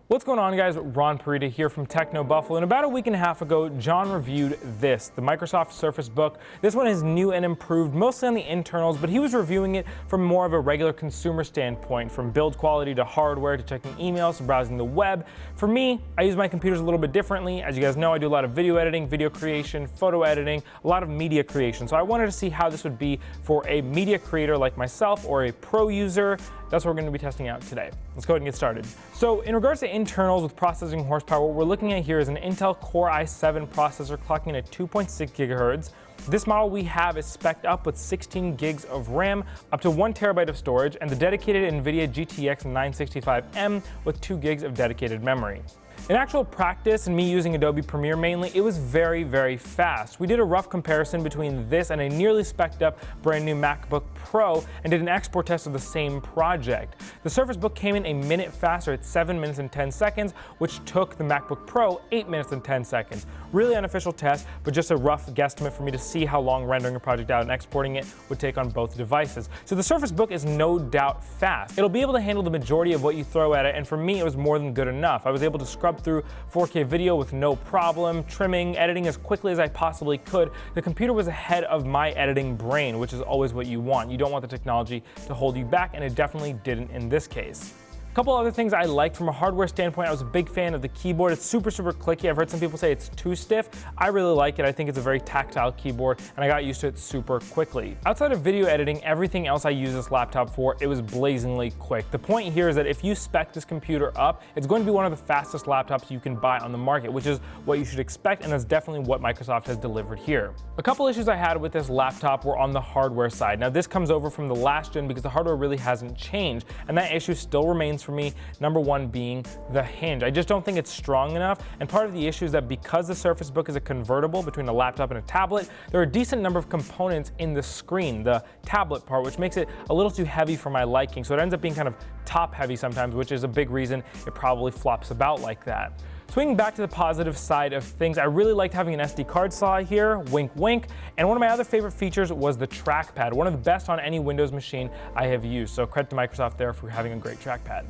What's going on, guys? Ron Parita here from Techno Buffalo, and about a week and a half ago, John reviewed this, the Microsoft Surface Book. This one is new and improved, mostly on the internals, but he was reviewing it from more of a regular consumer standpoint, from build quality to hardware to checking emails to browsing the web. For me, I use my computers a little bit differently. As you guys know, I do a lot of video editing, video creation, photo editing, a lot of media creation. So I wanted to see how this would be for a media creator like myself or a pro user. That's what we're going to be testing out today. Let's go ahead and get started. So in regards to internals with processing horsepower, what we're looking at here is an Intel Core i7 processor clocking at 2.6 gigahertz. This model we have is spec'd up with 16 gigs of RAM, up to 1 terabyte of storage, and the dedicated NVIDIA GTX 965M with 2 gigs of dedicated memory. In actual practice, and me using Adobe Premiere mainly, it was very, very fast. We did a rough comparison between this and a nearly spec'd up brand new MacBook Pro and did an export test of the same project. The Surface Book came in a minute faster at 7 minutes and 10 seconds, which took the MacBook Pro 8 minutes and 10 seconds. Really unofficial test, but just a rough guesstimate for me to see how long rendering a project out and exporting it would take on both devices. So the Surface Book is no doubt fast. It'll be able to handle the majority of what you throw at it, and for me it was more than good enough. I was able to scrub through 4K video with no problem, trimming, editing as quickly as I possibly could. The computer was ahead of my editing brain, which is always what you want. You don't want the technology to hold you back, and it definitely didn't in this case. A couple other things I liked from a hardware standpoint. I was a big fan of the keyboard. It's super clicky. I've heard some people say it's too stiff. I really like it. I think it's a very tactile keyboard, and I got used to it super quickly. Outside of video editing, everything else I use this laptop for, it was blazingly quick. The point here is that if you spec this computer up, it's going to be one of the fastest laptops you can buy on the market, which is what you should expect, and that's definitely what Microsoft has delivered here. A couple issues I had with this laptop were on the hardware side. Now this comes over from the last gen because the hardware really hasn't changed, and that issue still remains for me. Number one being the hinge. I just don't think it's strong enough, and part of the issue is that because the Surface Book is a convertible between a laptop and a tablet, there are a decent number of components in the screen, the tablet part, which makes it a little too heavy for my liking. So it ends up being kind of top heavy sometimes, which is a big reason it probably flops about like that. Swinging back to the positive side of things, I really liked having an SD card slot here, wink wink, and one of my other favorite features was the trackpad, one of the best on any Windows machine I have used, so credit to Microsoft there for having a great trackpad.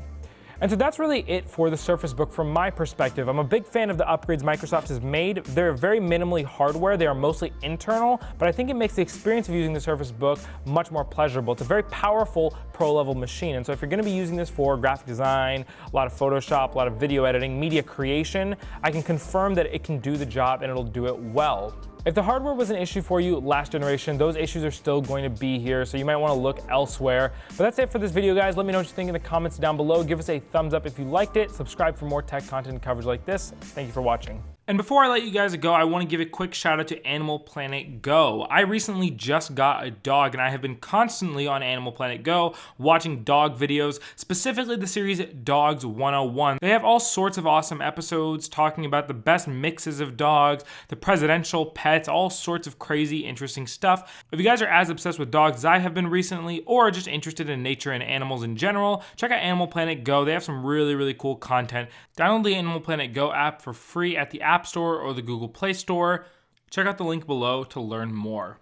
And so that's really it for the Surface Book from my perspective. I'm a big fan of the upgrades Microsoft has made. They're very minimally hardware. They are mostly internal, but I think it makes the experience of using the Surface Book much more pleasurable. It's a very powerful pro-level machine, and so if you're going to be using this for graphic design, a lot of Photoshop, a lot of video editing, media creation, I can confirm that it can do the job and it'll do it well. If the hardware was an issue for you last generation, those issues are still going to be here, so you might want to look elsewhere. But that's it for this video, guys. Let me know what you think in the comments down below. Give us a thumbs up if you liked it. Subscribe for more tech content and coverage like this. Thank you for watching. And before I let you guys go, I want to give a quick shout out to Animal Planet Go. I recently just got a dog, and I have been constantly on Animal Planet Go watching dog videos, specifically the series Dogs 101. They have all sorts of awesome episodes talking about the best mixes of dogs, the presidential pets, all sorts of crazy, interesting stuff. If you guys are as obsessed with dogs as I have been recently, or just interested in nature and animals in general, check out Animal Planet Go. They have some really cool content. Download the Animal Planet Go app for free at the App Store or the Google Play Store. Check out the link below to learn more.